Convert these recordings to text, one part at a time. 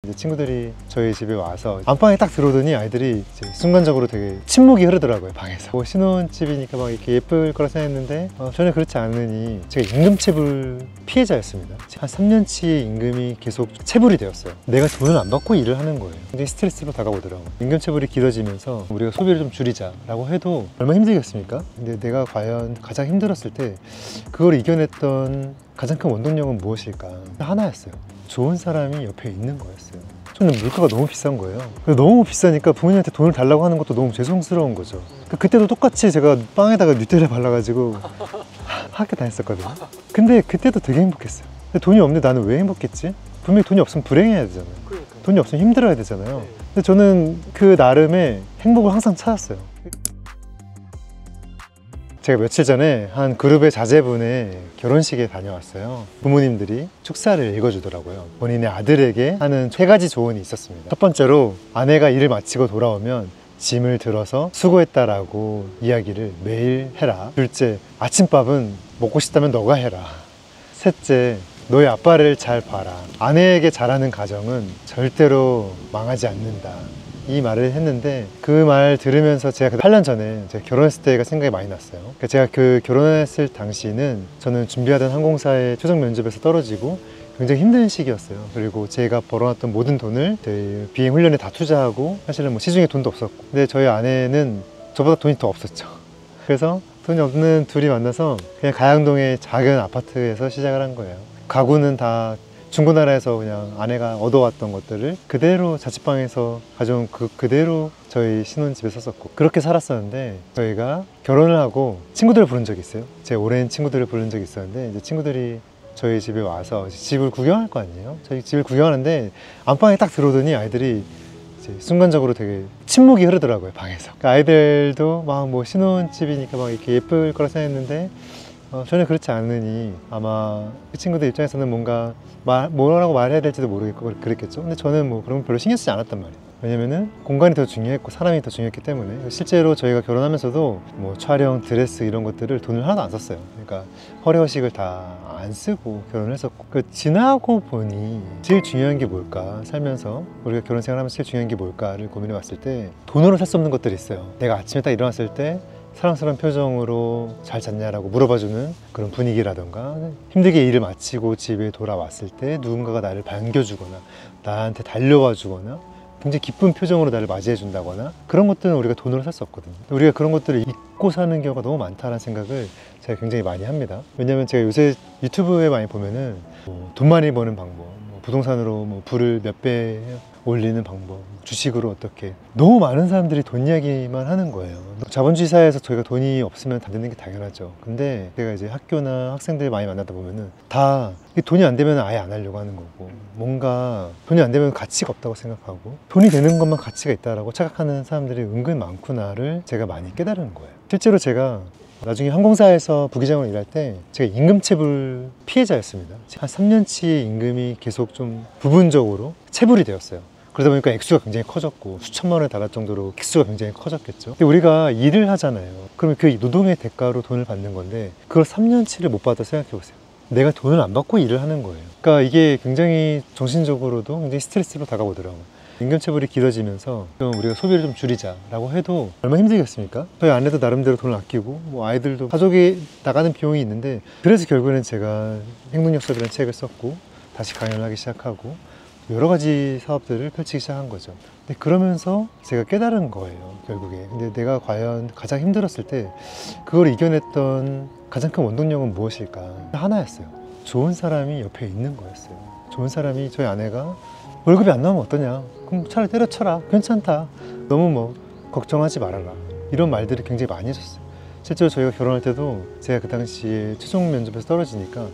이제 친구들이 저희 집에 와서 안방에 딱 들어오더니 아이들이 이제 순간적으로 되게 침묵이 흐르더라고요. 방에서 뭐 신혼집이니까 막 이렇게 예쁠 거라 생각했는데 전혀 그렇지 않으니 제가 임금체불 피해자였습니다. 한 3년치 임금이 계속 체불이 되었어요. 내가 돈을 안 받고 일을 하는 거예요. 굉장히 스트레스로 다가오더라고요. 임금체불이 길어지면서 우리가 소비를 좀 줄이자 라고 해도 얼마나 힘들겠습니까? 근데 내가 과연 가장 힘들었을 때 그걸 이겨냈던 가장 큰 원동력은 무엇일까? 하나였어요. 좋은 사람이 옆에 있는 거였어요. 저는 물가가 너무 비싼 거예요. 너무 비싸니까 부모님한테 돈을 달라고 하는 것도 너무 죄송스러운 거죠. 그때도 똑같이 제가 빵에다가 뉴텔라 발라가지고 학교 다녔었거든요. 근데 그때도 되게 행복했어요. 근데 돈이 없는데 나는 왜 행복했지? 분명히 돈이 없으면 불행해야 되잖아요. 돈이 없으면 힘들어야 되잖아요. 근데 저는 그 나름의 행복을 항상 찾았어요. 제가 며칠 전에 한 그룹의 자제분의 결혼식에 다녀왔어요. 부모님들이 축사를 읽어주더라고요. 본인의 아들에게 하는 3가지 조언이 있었습니다. 첫 번째로 아내가 일을 마치고 돌아오면 짐을 들어서 수고했다라고 이야기를 매일 해라. 둘째, 아침밥은 먹고 싶다면 너가 해라. 셋째, 너의 아빠를 잘 봐라. 아내에게 잘하는 가정은 절대로 망하지 않는다. 이 말을 했는데 그 말 들으면서 제가 8년 전에 제가 결혼했을 때가 생각이 많이 났어요. 그러니까 제가 그 결혼했을 당시는 저는 준비하던 항공사의 최종 면접에서 떨어지고 굉장히 힘든 시기였어요. 그리고 제가 벌어놨던 모든 돈을 저희 비행 훈련에 다 투자하고 사실은 뭐 시중에 돈도 없었고, 근데 저희 아내는 저보다 돈이 더 없었죠. 그래서 돈이 없는 둘이 만나서 그냥 가양동의 작은 아파트에서 시작을 한 거예요. 가구는 다 중고나라에서 그냥 아내가 얻어왔던 것들을 그대로 자취방에서 가져온 그대로 저희 신혼집에 썼었고 그렇게 살았었는데, 저희가 결혼을 하고 친구들을 부른 적이 있어요. 제 오랜 친구들을 부른 적이 있었는데, 이제 친구들이 저희 집에 와서 집을 구경할 거 아니에요. 저희 집을 구경하는데 안방에 딱 들어오더니 아이들이 이제 순간적으로 되게 침묵이 흐르더라고요. 방에서. 그러니까 아이들도 막 뭐 신혼집이니까 막 이렇게 예쁠 거라 생각했는데 전혀 그렇지 않으니 아마 그 친구들 입장에서는 뭔가 뭐라고 말해야 될지도 모르겠고 그랬겠죠. 근데 저는 뭐 그런 거 별로 신경 쓰지 않았단 말이에요. 왜냐면은 공간이 더 중요했고 사람이 더 중요했기 때문에. 실제로 저희가 결혼하면서도 뭐 촬영, 드레스 이런 것들을 돈을 하나도 안 썼어요. 그러니까 허례허식을 다 안 쓰고 결혼을 했었고, 지나고 보니 제일 중요한 게 뭘까, 살면서 우리가 결혼 생활하면서 제일 중요한 게 뭘까를 고민해 봤을 때 돈으로 살 수 없는 것들이 있어요. 내가 아침에 딱 일어났을 때 사랑스러운 표정으로 잘 잤냐라고 물어봐주는 그런 분위기라던가, 힘들게 일을 마치고 집에 돌아왔을 때 누군가가 나를 반겨주거나 나한테 달려와 주거나 굉장히 기쁜 표정으로 나를 맞이해 준다거나, 그런 것들은 우리가 돈으로 살 수 없거든요. 우리가 그런 것들을 잊고 사는 경우가 너무 많다는 생각을 제가 굉장히 많이 합니다. 왜냐면 제가 요새 유튜브에 많이 보면은 돈 많이 버는 방법, 부동산으로 부를 몇 배 올리는 방법, 주식으로 어떻게, 너무 많은 사람들이 돈 이야기만 하는 거예요. 자본주의 사회에서 저희가 돈이 없으면 안 되는 게 당연하죠. 근데 제가 이제 학교나 학생들 많이 만나다 보면은 다 돈이 안 되면 아예 안 하려고 하는 거고, 뭔가 돈이 안 되면 가치가 없다고 생각하고 돈이 되는 것만 가치가 있다라고 착각하는 사람들이 은근 많구나를 제가 많이 깨달은 거예요. 실제로 제가 나중에 항공사에서 부기장으로 일할 때 제가 임금체불 피해자였습니다. 한 3년치 임금이 계속 좀 부분적으로 체불이 되었어요. 그러다 보니까 액수가 굉장히 커졌고 수천만 원에 달할 정도로 액수가 굉장히 커졌겠죠. 근데 우리가 일을 하잖아요. 그러면 그 노동의 대가로 돈을 받는 건데 그걸 3년치를 못 받아 생각해 보세요. 내가 돈을 안 받고 일을 하는 거예요. 그러니까 이게 굉장히 정신적으로도 굉장히 스트레스로 다가오더라고요. 임금체불이 길어지면서 좀 우리가 소비를 좀 줄이자 라고 해도 얼마나 힘들겠습니까? 저희 아내도 나름대로 돈을 아끼고 뭐 아이들도 가족이 나가는 비용이 있는데, 그래서 결국에는 제가 행동력서라는 책을 썼고 다시 강연을 하기 시작하고 여러 가지 사업들을 펼치기 시작한 거죠. 근데 그러면서 제가 깨달은 거예요, 결국에. 근데 내가 과연 가장 힘들었을 때 그걸 이겨냈던 가장 큰 원동력은 무엇일까? 하나였어요. 좋은 사람이 옆에 있는 거였어요. 좋은 사람이, 저희 아내가 월급이 안 나오면 어떠냐, 그럼 차라리 때려쳐라, 괜찮다, 너무 뭐 걱정하지 말아라, 이런 말들을 굉장히 많이 해줬어요. 실제로 저희가 결혼할 때도 제가 그 당시에 최종 면접에서 떨어지니까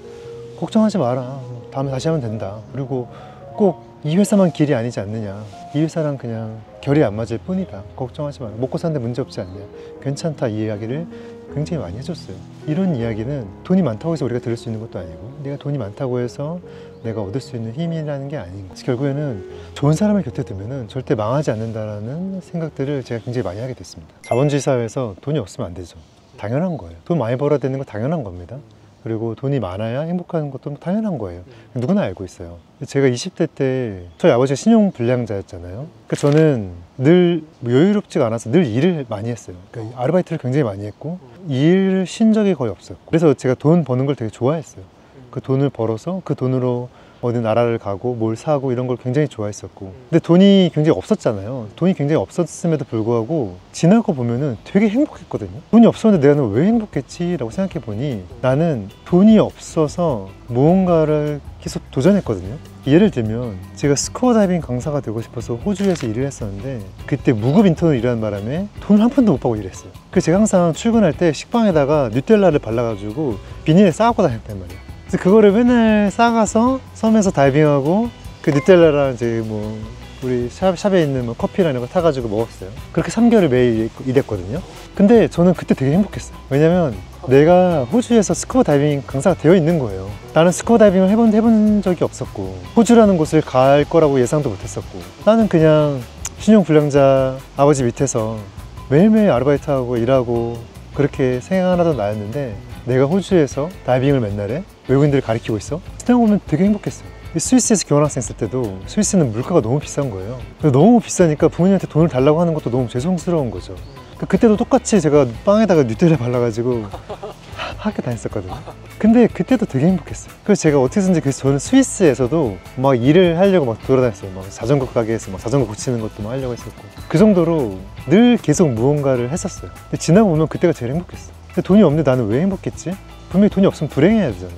걱정하지 마라, 다음에 다시 하면 된다, 그리고 꼭 이 회사만 길이 아니지 않느냐, 이 회사랑 그냥 결이 안 맞을 뿐이다, 걱정하지 마라, 먹고 사는데 문제 없지 않냐, 괜찮다, 이 이야기를 굉장히 많이 해줬어요. 이런 이야기는 돈이 많다고 해서 우리가 들을 수 있는 것도 아니고, 내가 돈이 많다고 해서 내가 얻을 수 있는 힘이라는 게 아닌 거죠. 결국에는 좋은 사람을 곁에 두면은 절대 망하지 않는다라는 생각들을 제가 굉장히 많이 하게 됐습니다. 자본주의 사회에서 돈이 없으면 안 되죠. 당연한 거예요. 돈 많이 벌어야 되는 거 당연한 겁니다. 그리고 돈이 많아야 행복한 것도 당연한 거예요. 누구나 알고 있어요. 제가 20대 때 저희 아버지가 신용불량자였잖아요. 그러니까 저는 늘 여유롭지가 않아서 늘 일을 많이 했어요. 그러니까 아르바이트를 굉장히 많이 했고 일을 쉰 적이 거의 없었고, 그래서 제가 돈 버는 걸 되게 좋아했어요. 그 돈을 벌어서 그 돈으로 어디 나라를 가고 뭘 사고 이런 걸 굉장히 좋아했었고, 근데 돈이 굉장히 없었잖아요. 돈이 굉장히 없었음에도 불구하고 지나고 보면은 되게 행복했거든요. 돈이 없었는데 내가 왜 행복했지? 라고 생각해 보니 나는 돈이 없어서 무언가를 계속 도전했거든요. 예를 들면 제가 스쿠버 다이빙 강사가 되고 싶어서 호주에서 일을 했었는데, 그때 무급 인턴으로 일하는 바람에 돈을 한 푼도 못 받고 일했어요. 그래서 제가 항상 출근할 때 식빵에다가 뉴텔라를 발라가지고 비닐에 싸갖고 다녔단 말이에요. 그래서 그거를 맨날 싸가서 섬에서 다이빙하고 그 뉴텔라랑 이제 뭐 우리 샵에 있는 뭐 커피랑 이런 거 타가지고 먹었어요. 그렇게 3개월을 매일 일했거든요. 근데 저는 그때 되게 행복했어요. 왜냐면 내가 호주에서 스쿠버 다이빙 강사가 되어 있는 거예요. 나는 스쿠버 다이빙을 해본 적이 없었고 호주라는 곳을 갈 거라고 예상도 못했었고, 나는 그냥 신용불량자 아버지 밑에서 매일매일 아르바이트하고 일하고 그렇게 생활하던 나였는데, 내가 호주에서 다이빙을 맨날 해? 외국인들을 가르치고 있어? 생각해보면 되게 행복했어요. 스위스에서 교환학생 있을 때도 스위스는 물가가 너무 비싼 거예요. 너무 비싸니까 부모님한테 돈을 달라고 하는 것도 너무 죄송스러운 거죠. 그때도 똑같이 제가 빵에다가 뉴텔라 발라가지고 학교 다녔었거든요. 근데 그때도 되게 행복했어요. 그래서 제가 어떻게든지, 그래서 저는 스위스에서도 막 일을 하려고 막 돌아다녔어요. 막 자전거 가게에서 막 자전거 고치는 것도 막 하려고 했었고, 그 정도로 늘 계속 무언가를 했었어요. 근데 지나고 보면 그때가 제일 행복했어요. 근데 돈이 없는데 나는 왜 행복했지? 분명히 돈이 없으면 불행해야 되잖아요.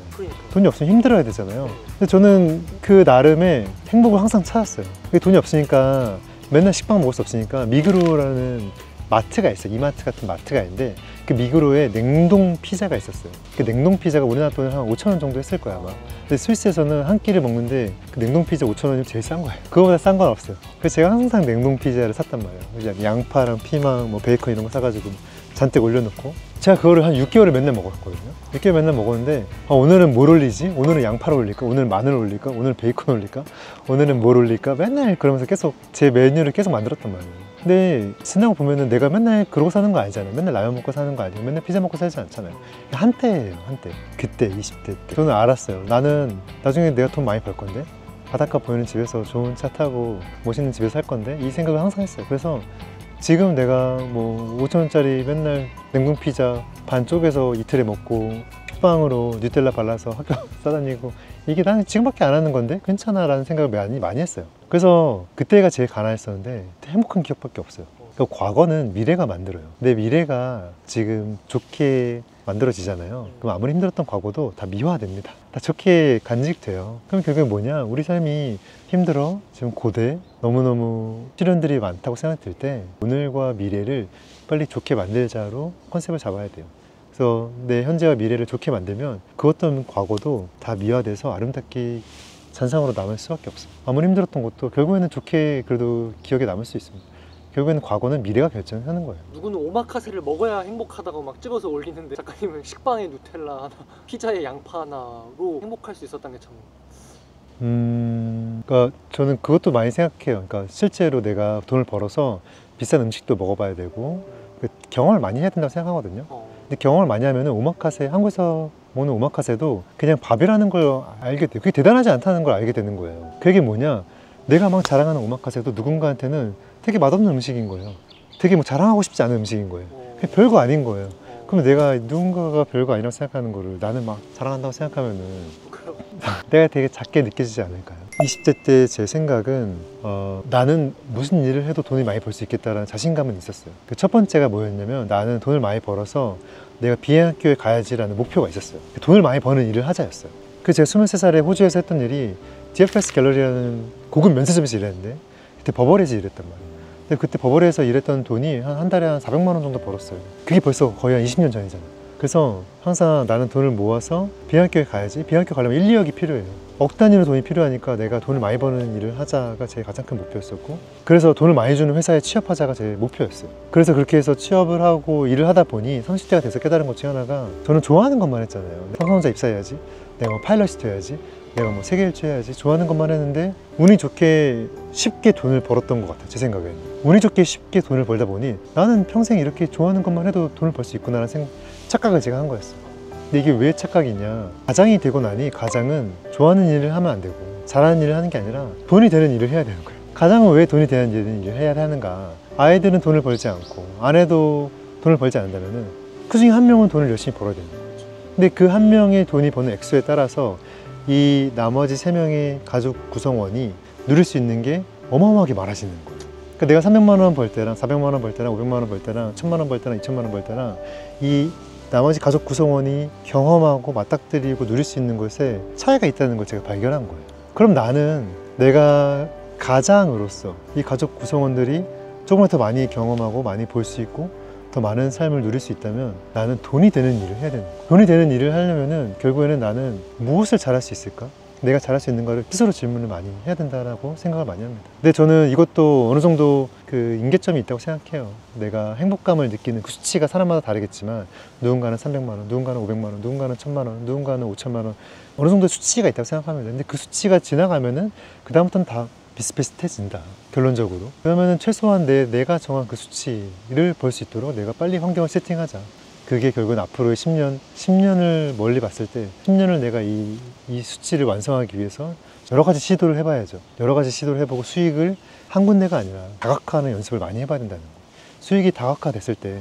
돈이 없으면 힘들어야 되잖아요. 근데 저는 그 나름의 행복을 항상 찾았어요. 돈이 없으니까 맨날 식빵 먹을 수 없으니까 미그로라는 마트가 있어요. 이마트 같은 마트가 있는데 그 미그로에 냉동 피자가 있었어요. 그 냉동 피자가 우리나라 돈을 한 5,000원 정도 했을 거야 아마. 근데 스위스에서는 한 끼를 먹는데 그 냉동 피자 5,000원이면 제일 싼 거예요. 그거보다 싼 건 없어요. 그래서 제가 항상 냉동 피자를 샀단 말이에요. 그냥 양파랑 피망, 뭐 베이컨 이런 거 사가지고 잔뜩 올려놓고, 제가 그거를 한 6개월을 맨날 먹었거든요. 6개월 맨날 먹었는데 오늘은 뭘 올리지? 오늘은 양파를 올릴까? 오늘은 마늘 올릴까? 오늘은 베이컨 올릴까? 오늘은 뭘 올릴까? 맨날 그러면서 계속 제 메뉴를 계속 만들었단 말이에요. 근데 지나고 보면은 내가 맨날 그러고 사는 거 아니잖아요. 맨날 라면 먹고 사는 거 아니고 맨날 피자 먹고 살지 않잖아요. 한때예요, 한때. 그때 20대 때 저는 알았어요. 나는 나중에 내가 돈 많이 벌 건데, 바닷가 보이는 집에서 좋은 차 타고 멋있는 집에서 살 건데, 이 생각을 항상 했어요. 그래서 지금 내가 뭐 5,000원짜리 맨날 냉동 피자 반 쪼개서 이틀에 먹고 식빵으로 뉴텔라 발라서 학교 싸다니고, 이게 나는 지금밖에 안 하는 건데 괜찮아 라는 생각을 많이 했어요. 그래서 그때가 제일 가난했었는데 행복한 기억밖에 없어요. 그러니까 과거는 미래가 만들어요. 내 미래가 지금 좋게 만들어지잖아요. 그럼 아무리 힘들었던 과거도 다 미화됩니다. 다 좋게 간직돼요. 그럼 결국에 뭐냐, 우리 삶이 힘들어, 지금 고대, 너무너무 시련들이 많다고 생각될 때 오늘과 미래를 빨리 좋게 만들자로 컨셉을 잡아야 돼요. 그래서 내 현재와 미래를 좋게 만들면 그 어떤 과거도 다 미화돼서 아름답게 잔상으로 남을 수밖에 없어요. 아무리 힘들었던 것도 결국에는 좋게 그래도 기억에 남을 수 있습니다. 결국에는 과거는 미래가 결정하는 거예요. 누구는 오마카세를 먹어야 행복하다고 막 찍어서 올리는데, 작가님은 식빵에 누텔라 하나, 피자에 양파 하나로 행복할 수 있었다는 게 참... 그러니까 저는 그것도 많이 생각해요. 그러니까 실제로 내가 돈을 벌어서 비싼 음식도 먹어봐야 되고 경험을 많이 해야 된다고 생각하거든요. 근데 경험을 많이 하면은 오마카세, 한국에서 먹는 오마카세도 그냥 밥이라는 걸 알게 돼요. 그게 대단하지 않다는 걸 알게 되는 거예요. 그게 뭐냐, 내가 막 자랑하는 오마카세도 누군가한테는 되게 맛없는 음식인 거예요. 되게 뭐 자랑하고 싶지 않은 음식인 거예요. 그게 별거 아닌 거예요. 그럼 내가 누군가가 별거 아니라고 생각하는 거를 나는 막 자랑한다고 생각하면은 내가 되게 작게 느껴지지 않을까요? 20대 때 제 생각은 나는 무슨 일을 해도 돈을 많이 벌 수 있겠다라는 자신감은 있었어요. 그 첫 번째가 뭐였냐면, 나는 돈을 많이 벌어서 내가 비행학교에 가야지라는 목표가 있었어요. 돈을 많이 버는 일을 하자였어요. 그래서 제가 23살에 호주에서 했던 일이 DFS 갤러리라는 고급 면세점에서 일했는데, 그때 버버리에서 일했단 말이에요. 근데 그때 버버리에서 일했던 돈이 한 달에 한 400만 원 정도 벌었어요. 그게 벌써 거의 한 20년 전이잖아요. 그래서 항상 나는 돈을 모아서 비행학교에 가야지, 비행학교 가려면 1, 2억이 필요해요. 억 단위로 돈이 필요하니까 내가 돈을 많이 버는 일을 하자가 제 가장 큰 목표였었고, 그래서 돈을 많이 주는 회사에 취업하자가 제 목표였어요. 그래서 그렇게 해서 취업을 하고 일을 하다 보니 30대가 돼서 깨달은 것 중에 하나가, 저는 좋아하는 것만 했잖아요. 상상자 입사해야지, 내가 뭐 파일럿이 돼야지, 내가 뭐 세계 일주 해야지, 좋아하는 것만 했는데 운이 좋게 쉽게 돈을 벌었던 것 같아요. 제 생각에는 운이 좋게 쉽게 돈을 벌다 보니 나는 평생 이렇게 좋아하는 것만 해도 돈을 벌 수 있구나라는 착각을 제가 한 거였어요. 근데 이게 왜 착각이냐, 가장이 되고 나니 가장은 좋아하는 일을 하면 안 되고 잘하는 일을 하는 게 아니라 돈이 되는 일을 해야 되는 거예요. 가장은 왜 돈이 되는 일을 해야 하는가? 아이들은 돈을 벌지 않고 아내도 돈을 벌지 않는다면은 그 중에 한 명은 돈을 열심히 벌어야 되는 거죠. 근데 그 한 명의 돈이 버는 액수에 따라서 이 나머지 3명의 가족 구성원이 누릴 수 있는 게 어마어마하게 많아지는 거예요. 그러니까 내가 300만 원 벌 때랑 400만 원 벌 때랑 500만 원 벌 때랑 1000만 원 벌 때랑 2000만 원 벌 때랑 이 나머지 가족 구성원이 경험하고 맞닥뜨리고 누릴 수 있는 것에 차이가 있다는 걸 제가 발견한 거예요. 그럼 나는 내가 가장으로서 이 가족 구성원들이 조금만 더 많이 경험하고 많이 볼 수 있고 더 많은 삶을 누릴 수 있다면 나는 돈이 되는 일을 해야 되는 거예요. 돈이 되는 일을 하려면은 결국에는 나는 무엇을 잘할 수 있을까? 내가 잘할 수 있는 거를 스스로 질문을 많이 해야 된다라고 생각을 많이 합니다. 근데 저는 이것도 어느 정도 그 임계점이 있다고 생각해요. 내가 행복감을 느끼는 그 수치가 사람마다 다르겠지만 누군가는 300만 원, 누군가는 500만 원, 누군가는 1000만 원, 누군가는 5천만 원, 어느 정도 수치가 있다고 생각합니다. 근데 그 수치가 지나가면은 그 다음부터는 다 비슷비슷해진다, 결론적으로. 그러면은 최소한 내가 정한 그 수치를 볼 수 있도록 내가 빨리 환경을 세팅하자. 그게 결국은 앞으로의 10년을 멀리 봤을 때 10년을 내가 이 수치를 완성하기 위해서 여러 가지 시도를 해봐야죠. 여러 가지 시도를 해보고 수익을 한 군데가 아니라 다각화하는 연습을 많이 해봐야 된다는 거예요. 수익이 다각화됐을 때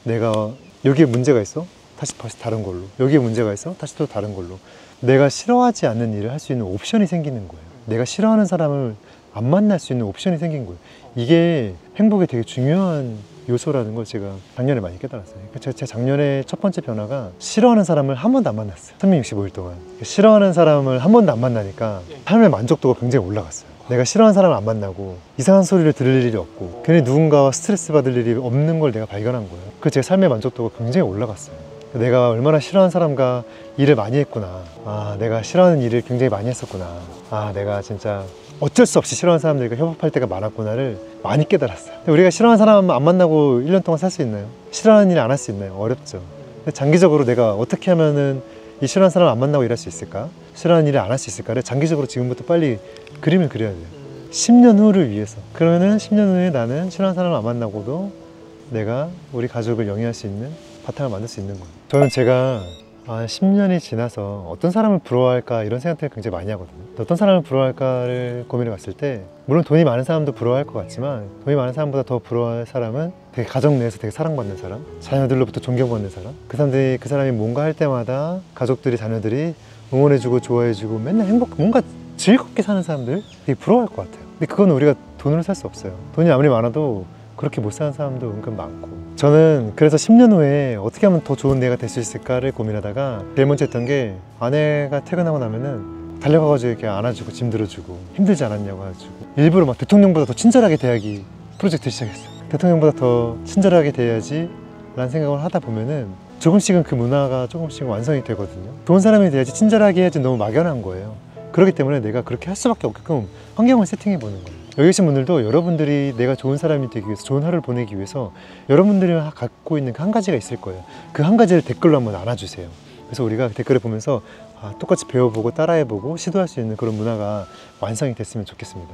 내가 여기에 문제가 있어? 다시 다른 걸로. 여기에 문제가 있어? 다시 또 다른 걸로. 내가 싫어하지 않는 일을 할 수 있는 옵션이 생기는 거예요. 내가 싫어하는 사람을 안 만날 수 있는 옵션이 생긴 거예요. 이게 행복에 되게 중요한 요소라는 걸 제가 작년에 많이 깨달았어요. 제가 작년에 첫 번째 변화가 싫어하는 사람을 한 번도 안 만났어요. 365일 동안. 싫어하는 사람을 한 번도 안 만나니까 삶의 만족도가 굉장히 올라갔어요. 내가 싫어하는 사람을 안 만나고 이상한 소리를 들을 일이 없고 괜히 누군가와 스트레스 받을 일이 없는 걸 내가 발견한 거예요. 그래서 제 삶의 만족도가 굉장히 올라갔어요. 내가 얼마나 싫어하는 사람과 일을 많이 했구나. 아, 내가 싫어하는 일을 굉장히 많이 했었구나. 아, 내가 진짜 어쩔 수 없이 싫어하는 사람들과 협업할 때가 많았구나를 많이 깨달았어요. 우리가 싫어하는 사람 안 만나고 1년 동안 살 수 있나요? 싫어하는 일 안 할 수 있나요? 어렵죠. 근데 장기적으로 내가 어떻게 하면은 이 싫어하는 사람 안 만나고 일할 수 있을까? 싫어하는 일을 안 할 수 있을까를 장기적으로 지금부터 빨리 그림을 그려야 돼요. 10년 후를 위해서. 그러면은 10년 후에 나는 싫어하는 사람 안 만나고도 내가 우리 가족을 영위할 수 있는 바탕을 만들 수 있는 거예요. 저는 제가 10년이 지나서 어떤 사람을 부러워할까 이런 생각들을 굉장히 많이 하거든요. 어떤 사람을 부러워할까를 고민해 봤을 때 물론 돈이 많은 사람도 부러워할 것 같지만 돈이 많은 사람보다 더 부러워할 사람은 되게 가정 내에서 되게 사랑받는 사람, 자녀들로부터 존경받는 사람, 그 사람이 뭔가 할 때마다 가족들이, 자녀들이 응원해주고 좋아해주고 맨날 뭔가 즐겁게 사는 사람들 되게 부러워할 것 같아요. 근데 그건 우리가 돈으로 살 수 없어요. 돈이 아무리 많아도 그렇게 못 사는 사람도 은근 많고. 저는 그래서 10년 후에 어떻게 하면 더 좋은 내가 될 수 있을까를 고민하다가 제일 먼저 했던 게 아내가 퇴근하고 나면은 달려가가지고 이렇게 안아주고 짐 들어주고 힘들지 않았냐고 해가지고 일부러 막 대통령보다 더 친절하게 대하기 프로젝트를 시작했어요. 대통령보다 더 친절하게 대해야지 라는 생각을 하다 보면은 조금씩은 그 문화가 조금씩 완성이 되거든요. 좋은 사람이 돼야지, 친절하게 해야지 너무 막연한 거예요. 그렇기 때문에 내가 그렇게 할 수밖에 없게끔 환경을 세팅해 보는 거예요. 여기 계신 분들도 여러분들이 내가 좋은 사람이 되기 위해서, 좋은 하루를 보내기 위해서 여러분들이 갖고 있는 그 한 가지가 있을 거예요. 그 한 가지를 댓글로 한번 나눠주세요. 그래서 우리가 댓글을 보면서 똑같이 배워보고 따라해보고 시도할 수 있는 그런 문화가 완성이 됐으면 좋겠습니다.